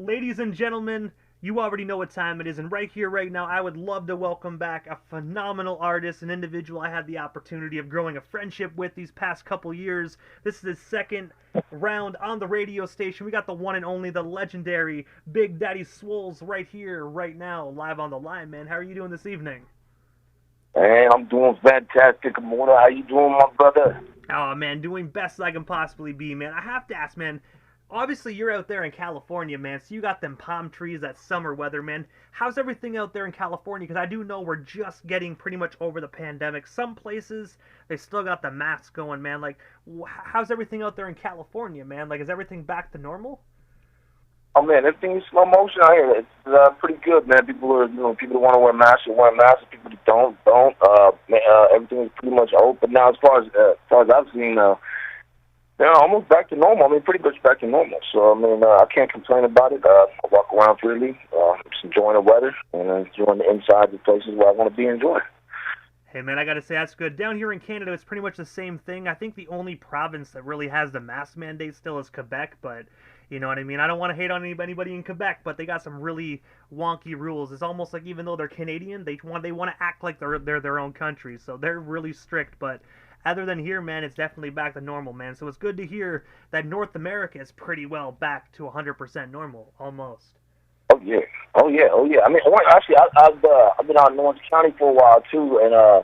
Ladies and gentlemen, you already know what time it is, and right here, right now, I would love to welcome back a phenomenal artist, an individual I had the opportunity of growing a friendship with these past couple years. This is his second round on the radio station. We got the one and only, the legendary Big Daddy Swolls right here, right now, live on the line, man. How are you doing this evening? Hey, I'm doing fantastic, Amora. How you doing, my brother? Oh man, doing best I can possibly be, man. I have to ask, man. Obviously, you're out there in California, man. So you got them palm trees, that summer weather, man. How's everything out there in California? Because I do know we're just getting pretty much over the pandemic. Some places they still got the masks going, man. Like, how's everything out there in California, man? Like, is everything back to normal? Oh man, everything is slow motion out here. It's pretty good, man. People are, people that want to wear masks are wearing masks. People that don't. Everything is pretty much open now. As far as I've seen, almost back to normal. I mean, pretty much back to normal. So I mean, I can't complain about it. I walk around freely, just enjoying the weather and enjoying the inside of places where I want to be enjoying. Hey man, I gotta say that's good. Down here in Canada, it's pretty much the same thing. I think the only province that really has the mask mandate still is Quebec, but you know what I mean? I don't want to hate on anybody in Quebec, but they got some really wonky rules. It's almost like even though they're Canadian, they want to act like they're their own country, so they're really strict. But other than here, man, it's definitely back to normal, man. So it's good to hear that North America is pretty well back to 100% normal, almost. Oh yeah, oh yeah, oh yeah. I mean, actually, I've been out in Orange County for a while too, and I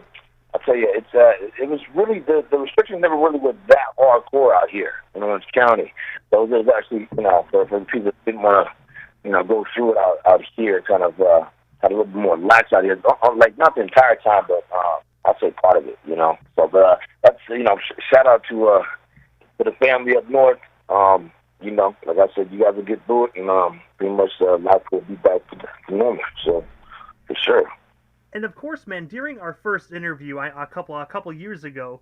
tell you, it was really the restrictions never really were that hardcore out here in Orange County. Those are actually, for the people that didn't want to, go through it out here, kind of had a little bit more lax out here. Like not the entire time, but I'll say part of it, So, but that's shout out to the family up north. Like I said, you guys will get through it, and pretty much life will be back to normal. So, for sure. And of course, man, during our first interview a couple years ago,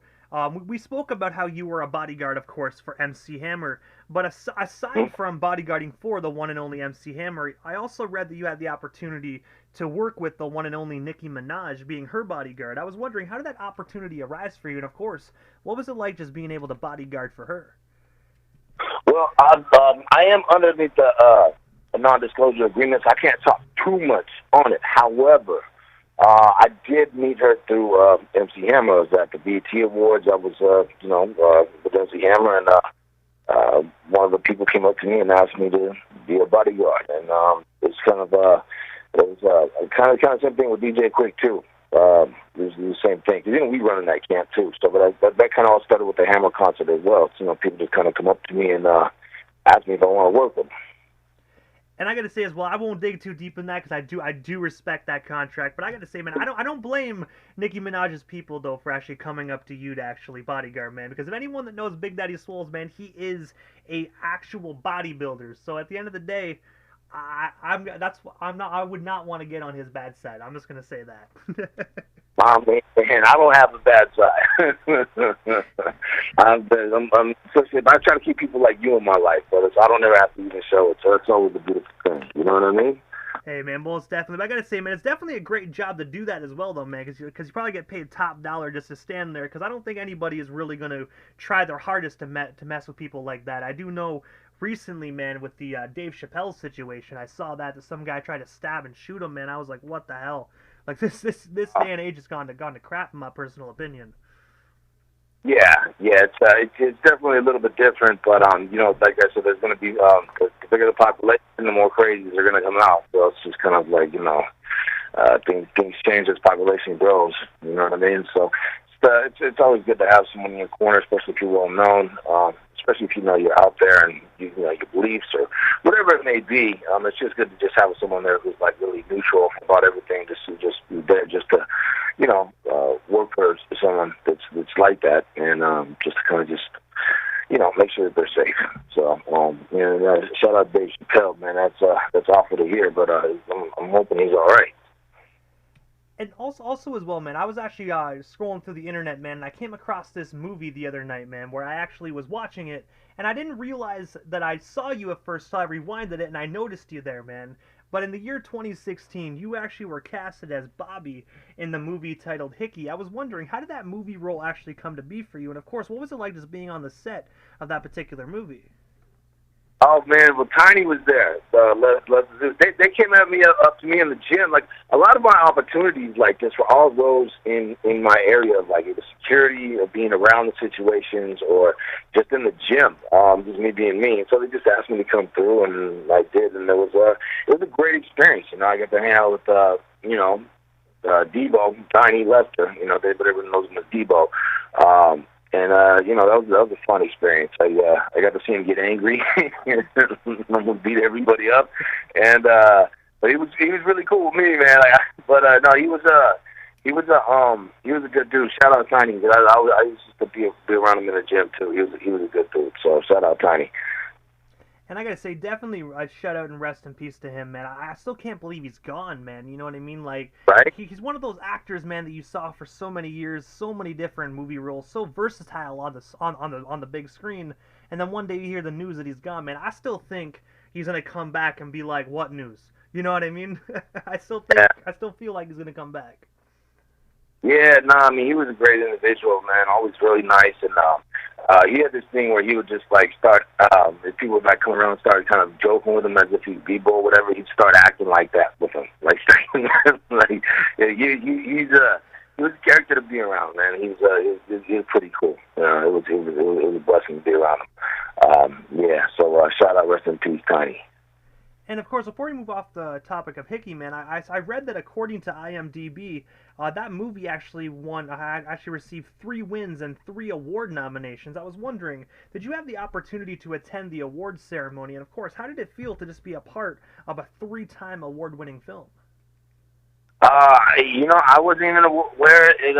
we spoke about how you were a bodyguard, of course, for MC Hammer. But aside from bodyguarding for the one and only MC Hammer, I also read that you had the opportunity to work with the one and only Nicki Minaj, being her bodyguard. I was wondering, how did that opportunity arise for you? And of course, what was it like just being able to bodyguard for her? Well, I am underneath the non-disclosure agreements. I can't talk too much on it. However, I did meet her through MC Hammer. I was at the BET Awards. I was, with MC Hammer, and one of the people came up to me and asked me to be a bodyguard. And it's kind of kind of the same thing with DJ Quick too. It was the same thing. Because we run in that camp too. So, but that kind of all started with the Hammer concert as well. So, people just kind of come up to me and ask me if I want to work with them. And I gotta say as well, I won't dig too deep in that because I do respect that contract. But I gotta say, man, I don't blame Nicki Minaj's people though for actually coming up to you to actually bodyguard, man. Because if anyone that knows Big Daddy Swolls, man, he is a actual bodybuilder. So at the end of the day, I would not want to get on his bad side. I'm just gonna say that. Man, I don't have a bad side. Especially if I try to keep people like you in my life, but I don't ever have to even show it. So it's always a beautiful thing. You know what I mean? Hey, man, well, it's definitely. But I gotta say, man, it's definitely a great job to do that as well, though, man, because you probably get paid top dollar just to stand there. Because I don't think anybody is really gonna try their hardest to mess with people like that. I do know recently, man, with the Dave Chappelle situation, I saw that some guy tried to stab and shoot him, man. I was like, what the hell? Like this day and age has gone to crap, in my personal opinion. Yeah, it's definitely a little bit different, but like I said, there's going to be the bigger the population, the more crazies are going to come out. So it's just kind of like things change as population grows. You know what I mean? So it's always good to have someone in your corner, especially if you're well known, especially if you're out there and your beliefs or whatever it may be. It's just good to just have someone there who's like really neutral about everything, just be there just to work for someone that's like that, and just to kind of make sure that they're safe. So shout out Dave Chappelle, man. That's awful to hear, but I'm hoping he's all right. And also as well, man, I was actually scrolling through the internet, man, and I came across this movie the other night, man, where I actually was watching it, and I didn't realize that I saw you at first, so I rewinded it, and I noticed you there, man. But in the year 2016, you actually were casted as Bobby in the movie titled Hickey. I was wondering, how did that movie role actually come to be for you? And of course, what was it like just being on the set of that particular movie? Oh man, well Tiny was there. They came at me up to me in the gym. Like a lot of my opportunities like this were all those in my area of like either security or being around the situations or just in the gym. Just me being me. And so they just asked me to come through and I did, and it was a great experience. You know, I got to hang out with Debo, Tiny Lester. You know, everyone knows him as Debo. You know, that was a fun experience. I got to see him get angry, almost beat everybody up, and but he was really cool with me, man. No, he was a good dude. Shout out Tiny. I used to be around him in the gym too. He was a good dude. So shout out Tiny. And I gotta say, definitely a shout out and rest in peace to him, man. I still can't believe he's gone, man. You know what I mean? Like, right? he's one of those actors, man, that you saw for so many years, so many different movie roles, so versatile on the big screen. And then one day you hear the news that he's gone, man. I still think he's gonna come back and be like, "What news?" You know what I mean? I still feel like he's gonna come back. Yeah, no, I mean he was a great individual, man. Always really nice, and he had this thing where he would just like start. If people would like come around and start kind of joking with him as if he's B-boy or whatever, he'd start acting like that with him, like like yeah, he was a character to be around, man. He was pretty cool. It was a blessing to be around him. Yeah, so shout out, rest in peace, Tiny. And of course, before we move off the topic of Hickey, man, I read that according to IMDb, that movie actually received 3 wins and 3 award nominations. I was wondering, did you have the opportunity to attend the awards ceremony? And of course, how did it feel to just be a part of a 3-time award-winning film? You know, I wasn't even aware it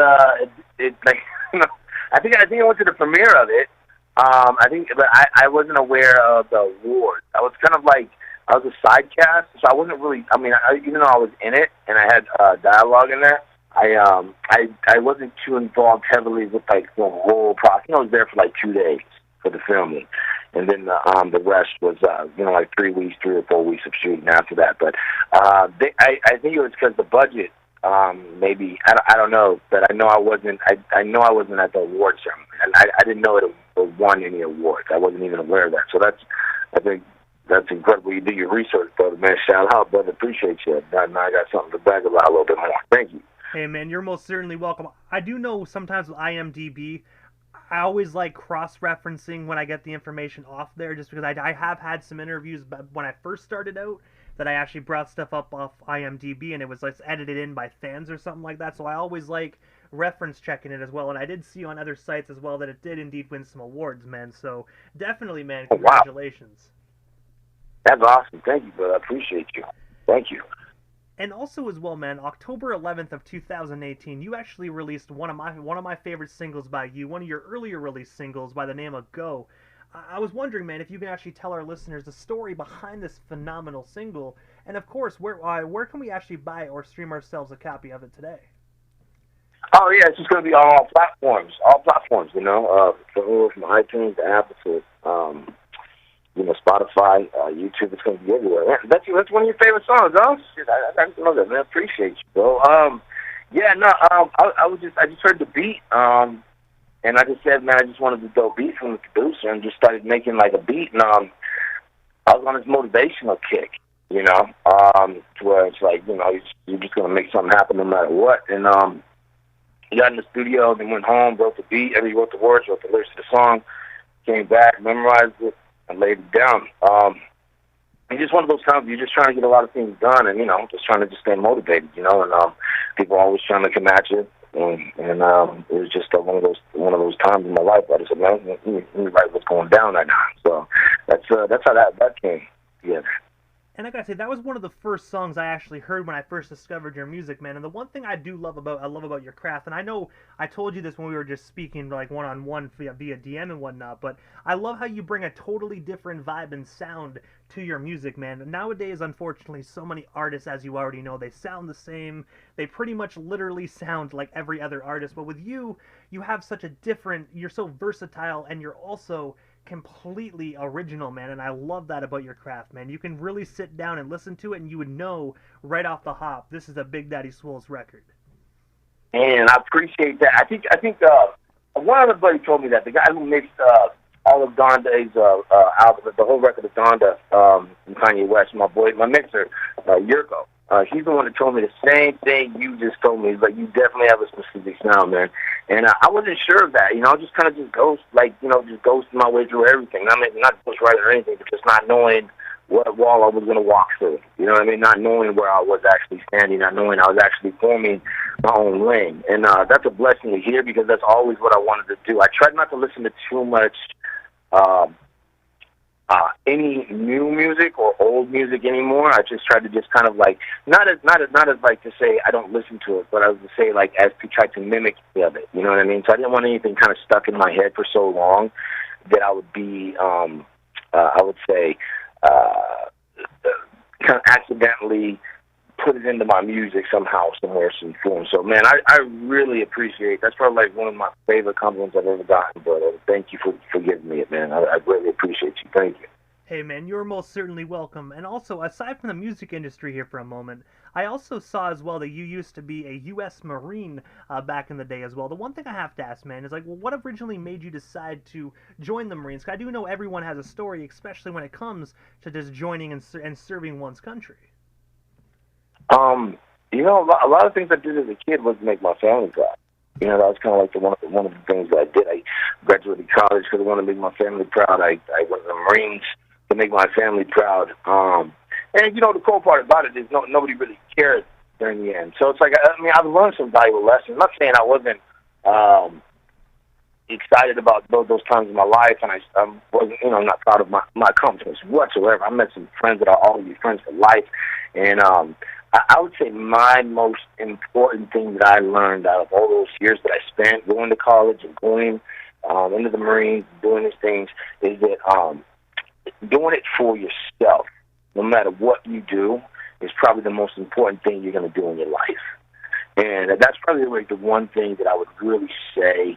like, you know, I think I went to the premiere of it. But I wasn't aware of the awards. I was kind of like, I was a side cast, so I wasn't really. I mean, even though I was in it and I had dialogue in there, I wasn't too involved heavily with like the whole process. I was there for like 2 days for the filming, and then the rest was like 3 weeks, 3 or 4 weeks of shooting after that. But I think it was because the budget. Maybe I don't know, but I know I wasn't. I know I wasn't at the awards ceremony, and I didn't know it won any awards. I wasn't even aware of that. So I think. That's incredible. You do your research, brother, man. Shout out, brother. Appreciate you. Now I got something to brag about a little bit more. Thank you. Hey, man, you're most certainly welcome. I do know sometimes with IMDb, I always like cross-referencing when I get the information off there, just because I have had some interviews when I first started out that I actually brought stuff up off IMDb, and it was like edited in by fans or something like that, so I always like reference checking it as well, and I did see on other sites as well that it did indeed win some awards, man, so definitely, man, congratulations. Wow. That's awesome. Thank you, brother. I appreciate you. Thank you. And also as well, man, October 11th of 2018, you actually released one of my favorite singles by you, one of your earlier released singles by the name of Go. I was wondering, man, if you can actually tell our listeners the story behind this phenomenal single, and of course, where can we actually buy or stream ourselves a copy of it today? Oh yeah, it's just going to be on all platforms. You know, from iTunes to Apple to Spotify, YouTube. It's going to be everywhere. That's one of your favorite songs, huh? Shit, I love that, man. I appreciate you, bro. I just heard the beat, and I just said, man, I just wanted the dope beat from the producer, and just started making like a beat, and I was on this motivational kick, to where it's like, you're just going to make something happen no matter what, and got in the studio, then went home, wrote the beat, wrote the words, wrote the lyrics to the song, came back, memorized it, and laid it down. It's just one of those times you're just trying to get a lot of things done, and just trying to just stay motivated, and people are always trying to come at you, and it was just one of those times in my life. I just said, man, let me write what's going down right now. So that's how that came. Yeah. And I gotta say, that was one of the first songs I actually heard when I first discovered your music, man. And the one thing I love about your craft, and I know I told you this when we were just speaking like one-on-one via DM and whatnot, but I love how you bring a totally different vibe and sound to your music, man. Nowadays, unfortunately, so many artists, as you already know, they sound the same. They pretty much literally sound like every other artist. But with you, you have such a different, you're so versatile, and you're also completely original, man, and I love that about your craft, man. You can really sit down and listen to it, and you would know right off the hop, this is a Big Daddy Swolls record. And I appreciate that. I think one other buddy told me that the guy who mixed all of Donda's album, the whole record of Donda and Kanye West. My boy, my mixer, Yurko. He's the one that told me the same thing you just told me. He's like, you definitely have a specific sound, man. And I wasn't sure of that. You know, I just kind of just ghosted my way through everything. I mean, not ghostwriting or anything, but just not knowing what wall I was going to walk through. You know what I mean? Not knowing where I was actually standing, not knowing I was actually forming my own lane. And that's a blessing to hear, because that's always what I wanted to do. I tried not to listen to too much any new music or old music anymore. I just tried to just kind of like not as like to say I don't listen to it, but I was to say like as to try to mimic of it. You know what I mean? So I didn't want anything kind of stuck in my head for so long that I would be I would say kind of accidentally put it into my music somehow, somewhere, some form. So, man, I really appreciate. That's probably like one of my favorite compliments I've ever gotten, brother. Thank you for giving me it, man. I really appreciate you. Thank you. Hey, man, you're most certainly welcome. And also, aside from the music industry here for a moment, I also saw as well that you used to be a U.S. Marine back in the day as well. The one thing I have to ask, man, is like, well, what originally made you decide to join the Marines? 'Cause I do know everyone has a story, especially when it comes to just joining and serving one's country. You know, a lot of things I did as a kid was to make my family proud. You know, that was kind of like one of the things that I did. I graduated college because I wanted to make my family proud. I went to the Marines to make my family proud. And, you know, the cool part about it is nobody really cared during the end. So it's like, I mean, I've learned some valuable lessons. I'm not saying I wasn't excited about those times in my life, and I wasn't, you know, I'm not proud of my accomplishments whatsoever. I met some friends that are always friends for life. And I would say my most important thing that I learned out of all those years that I spent going to college and going into the Marines, doing these things, is that doing it for yourself, no matter what you do, is probably the most important thing you're going to do in your life. And that's probably like the one thing that I would really say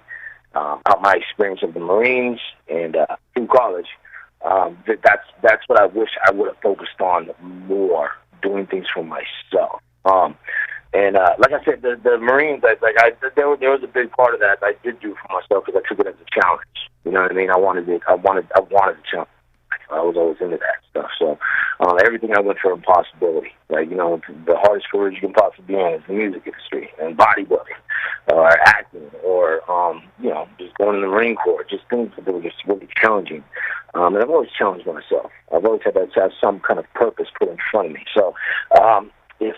out my experience of the Marines and through college, that's what I wish I would have focused on more, doing things for myself. And like I said, the Marines, there was a big part of that I did do for myself because I took it as a challenge. You know what I mean? I wanted a challenge. I was always into that stuff. So everything I went for a possibility. Like, you know, the hardest careers you can possibly be in is the music industry and bodybuilding or acting or, you know, just going in the Marine Corps, just things that were just really challenging. And I've always challenged myself. I've always had to have some kind of purpose put in front of me. So if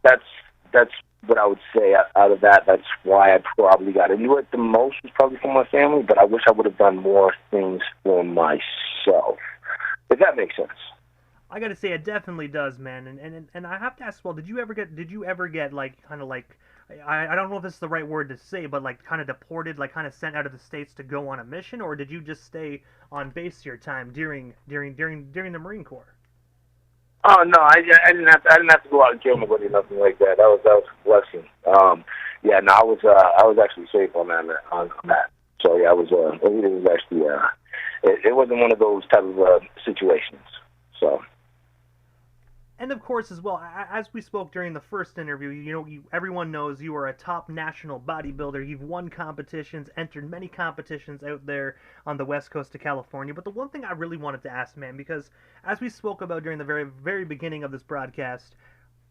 that's what I would say out of that. That's why I probably got into it the most, was probably for my family, but I wish I would have done more things for myself. If that makes sense. I gotta say, it definitely does, man. And I have to ask, well, did you ever get like kind of like, I don't know if this is the right word to say, but like kind of deported, like kind of sent out of the States to go on a mission, or did you just stay on base your time during the Marine Corps? Oh no, I didn't have to go out and kill nobody, nothing like that. That was a blessing. Yeah, no, I was actually safe on that. So yeah, it was actually it wasn't one of those type of situations. So. And of course, as well, as we spoke during the first interview, you know, everyone knows you are a top national bodybuilder. You've won competitions, entered many competitions out there on the west coast of California. But the one thing I really wanted to ask, man, because as we spoke about during the very, very beginning of this broadcast,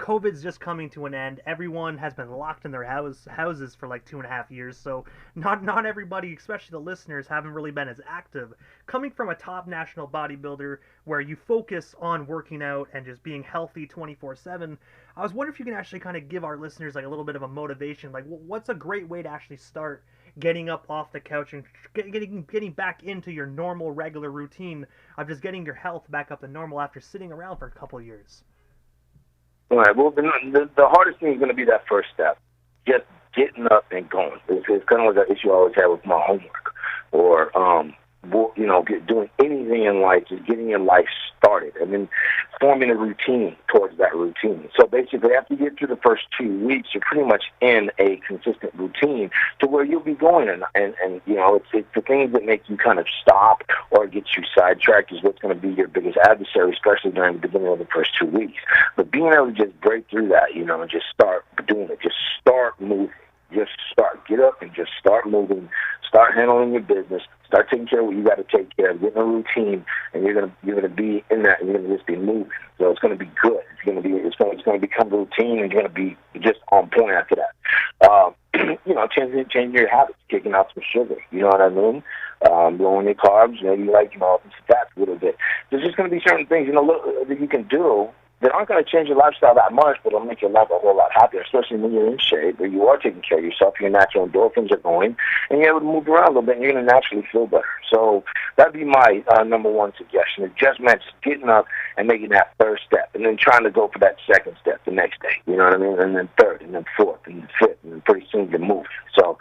COVID's just coming to an end. Everyone has been locked in their houses for like 2.5 years, so not everybody, especially the listeners, haven't really been as active. Coming from a top national bodybuilder where you focus on working out and just being healthy 24/7, I was wondering if you can actually kind of give our listeners like a little bit of a motivation. Like, what's a great way to actually start getting up off the couch and getting back into your normal, regular routine of just getting your health back up to normal after sitting around for a couple of years? All right. Well, the hardest thing is going to be that first step, just getting up and going. It's kind of like that issue I always had with my homework, or you know, doing anything in life, just getting your life started, and then forming a routine towards that routine. So basically, after you get through the first 2 weeks, you're pretty much in a consistent routine to where you'll be going, and you know, it's the things that make you kind of stop or get you sidetracked is what's going to be your biggest adversary, especially during the beginning of the first 2 weeks. But being able to just break through that, you know, and just start doing it, just start moving. just get up and just start moving, start handling your business, start taking care of what you got to take care of, get in a routine, and you're gonna be in that, and you're gonna just be moving. So it's gonna be good. It's gonna become routine, and you're gonna be just on point after that. Changing your habits, kicking out some sugar. You know what I mean? Lowering your carbs, maybe some fats a little bit. There's just gonna be certain things that you can do that aren't going to change your lifestyle that much, but it'll make your life a whole lot happier, especially when you're in shape, or you are taking care of yourself, your natural endorphins are going, and you're able to move around a little bit, and you're going to naturally feel better. So that'd be my number one suggestion. It just meant just getting up and making that first step, and then trying to go for that second step the next day, you know what I mean? And then third, and then fourth, and then fifth, and then pretty soon you're moving. So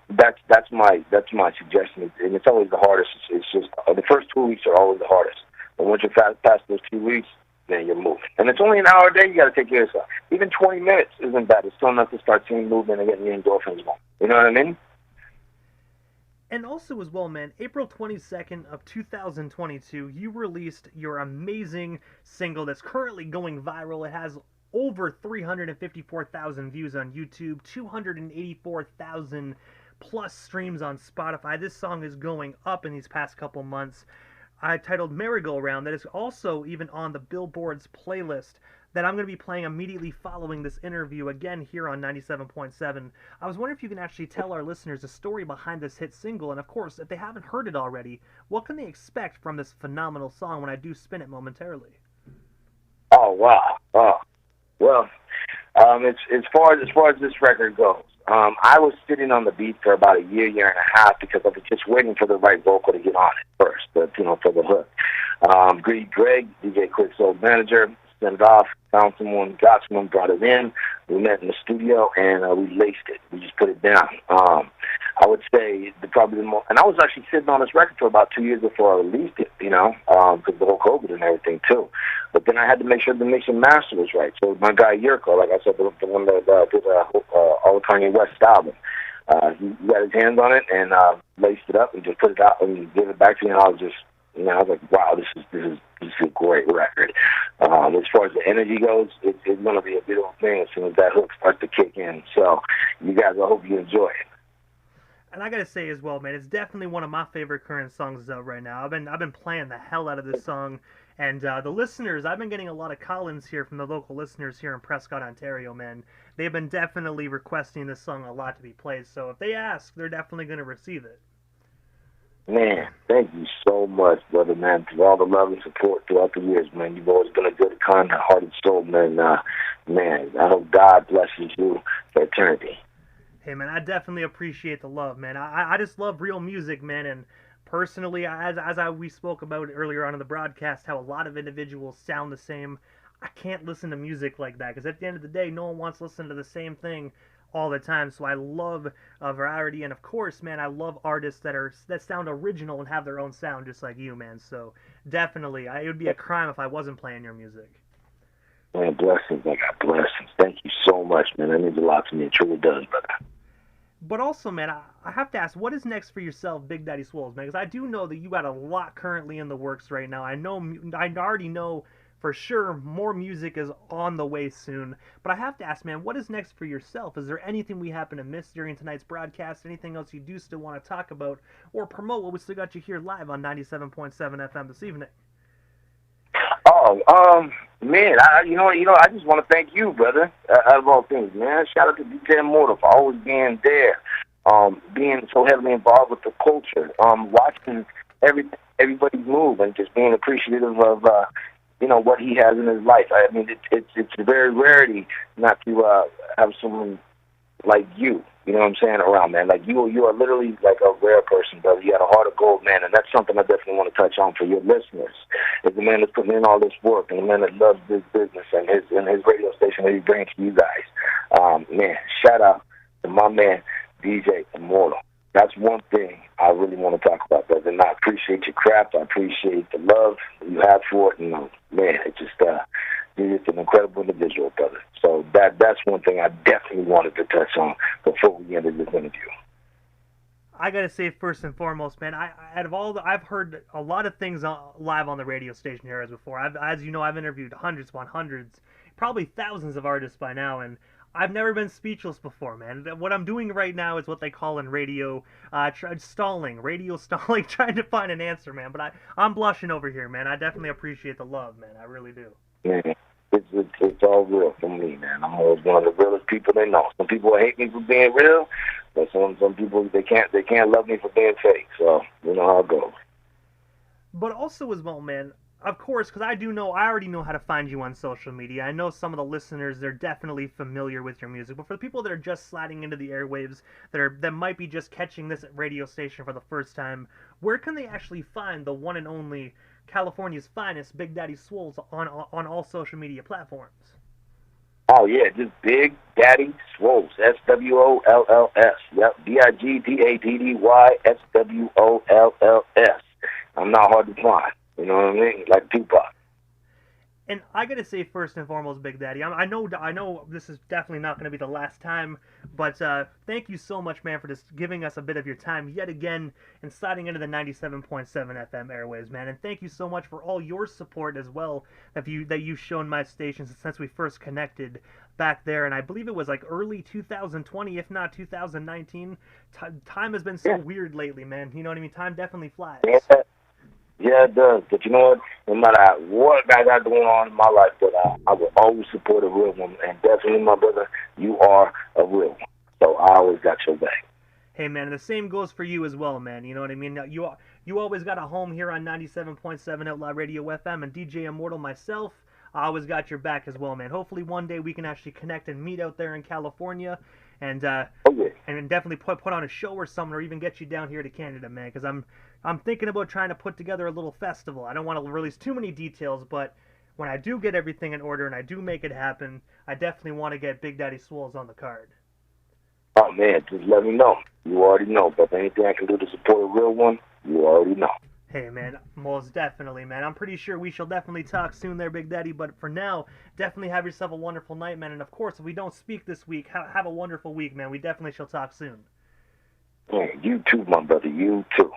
that's my suggestion, and it's always the hardest. It's just the first 2 weeks are always the hardest, but once you're past those 2 weeks, then you're moving. And it's only an hour a day. You got to take care of yourself. Even 20 minutes isn't bad. It's still enough to start seeing movement and getting your endorphins going. You know what I mean? And also as well, man, April 22nd of 2022, you released your amazing single that's currently going viral. It has over 354,000 views on YouTube, 284,000 plus streams on Spotify. This song is going up in these past couple months. I titled Merry-Go-Round, that is also even on the Billboard's playlist that I'm going to be playing immediately following this interview, again here on 97.7. I was wondering if you can actually tell our listeners the story behind this hit single, and of course, if they haven't heard it already, what can they expect from this phenomenal song when I do spin it momentarily? Oh, wow. Oh, well, as far as this record goes, I was sitting on the beat for about a year and a half because I was just waiting for the right vocal to get on it first, for the hook. Greg, DJ Quick's old manager, sent it off, found someone, got someone, brought it in. We met in the studio, and we laced it. We just put it down. I would say probably the most, and I was actually sitting on this record for about 2 years before I released it, because the whole COVID and everything, too. But then I had to make sure the mix and master was right. So my guy, Yurko, like I said, the one that did all the Kanye West album, he got his hands on it and laced it up and just put it out and gave it back to me, and I was just, I was like, wow, this is a great record. As far as the energy goes, it's going to be a beautiful thing as soon as that hook starts to kick in. So, you guys, I hope you enjoy it. And I gotta say as well, man, it's definitely one of my favorite current songs out right now. I've been playing the hell out of this song, and the listeners, I've been getting a lot of call-ins here from the local listeners here in Prescott, Ontario, man. They've been definitely requesting this song a lot to be played, so if they ask, they're definitely going to receive it. Man, thank you so much, brother, man, for all the love and support throughout the years, man. You've always been a good, kind-hearted soul, man. Man, I hope God blesses you for eternity. Hey, man, I definitely appreciate the love, man. I just love real music, man, and personally, we spoke about earlier on in the broadcast, how a lot of individuals sound the same. I can't listen to music like that, because at the end of the day, no one wants to listen to the same thing all the time, so I love variety, and of course, man, I love artists that sound original and have their own sound, just like you, man, so definitely, it would be a crime if I wasn't playing your music. Man, blessings, I got blessings. Thank you so much, man. That means a lot to me. It truly does, brother. But also, man, I have to ask, what is next for yourself, Big Daddy Swolls, man? Because I do know that you got a lot currently in the works right now. I already know for sure more music is on the way soon. But I have to ask, man, what is next for yourself? Is there anything we happen to miss during tonight's broadcast? Anything else you do still want to talk about or promote? What we still got you here live on 97.7 FM this evening? Oh, man, I just want to thank you, brother, out of all things, man. Shout out to DJ Immortal for always being there, being so heavily involved with the culture, watching everybody move and just being appreciative of, what he has in his life. I mean, it's a very rarity not to have someone like you, you know what I'm saying, around, man. Like, you are literally like a rare person, brother. You got a heart of gold, man, and that's something I definitely want to touch on for your listeners. Is the man that's putting in all this work, and the man that loves this business and his radio station that he brings to you guys. Man, shout out to my man, DJ Immortal. That's one thing I really want to talk about, brother. And I appreciate your craft. I appreciate the love you have for it. And, man, it's just you're just an incredible individual, brother. So that's one thing I definitely wanted to touch on before we ended this interview. I gotta say, first and foremost, man, I've heard a lot of things live on the radio station here as before. As you know, I've interviewed hundreds upon hundreds, probably thousands of artists by now, and I've never been speechless before, man. What I'm doing right now is what they call in radio, stalling, radio stalling, trying to find an answer, man. But I'm blushing over here, man. I definitely appreciate the love, man. I really do. Man, it's all real for me, man. I'm always one of the realest people they know. Some people hate me for being real, but some people they can't love me for being fake. So you know how it goes. But also as well, man, of course, because I already know how to find you on social media. I know some of the listeners, they're definitely familiar with your music. But for the people that are just sliding into the airwaves, that might be just catching this radio station for the first time, where can they actually find the one and only California's finest Big Daddy Swolls on all social media platforms? Oh yeah, just Big Daddy Swolls, SWOLLS. Yep, BIGDADDY SWOLLS. I'm not hard to find. You know what I mean? Like Tupac. And I gotta say, first and foremost, Big Daddy, I know this is definitely not gonna be the last time, but thank you so much, man, for just giving us a bit of your time yet again and sliding into the 97.7 FM airwaves, man. And thank you so much for all your support as well that you've shown my station since we first connected back there. And I believe it was like early 2020, if not 2019. Time has been so weird lately, man. You know what I mean? Time definitely flies. Yeah. Yeah, it does. But you know what? No matter what I got going on in my life, but I will always support a real one. And definitely, my brother, you are a real one. So I always got your back. Hey, man, and the same goes for you as well, man. You know what I mean? You always got a home here on 97.7 Outlaw Radio FM, and DJ Immortal myself, I always got your back as well, man. Hopefully one day we can actually connect and meet out there in California, and and definitely put on a show or something, or even get you down here to Canada, man, because I'm thinking about trying to put together a little festival. I don't want to release too many details, but when I do get everything in order and I do make it happen, I definitely want to get Big Daddy Swolls on the card. Oh, man, just let me know. You already know. But anything I can do to support a real one, you already know. Hey, man, most definitely, man. I'm pretty sure we shall definitely talk soon there, Big Daddy. But for now, definitely have yourself a wonderful night, man. And, of course, if we don't speak this week, have a wonderful week, man. We definitely shall talk soon. Yeah, you too, my brother. You too.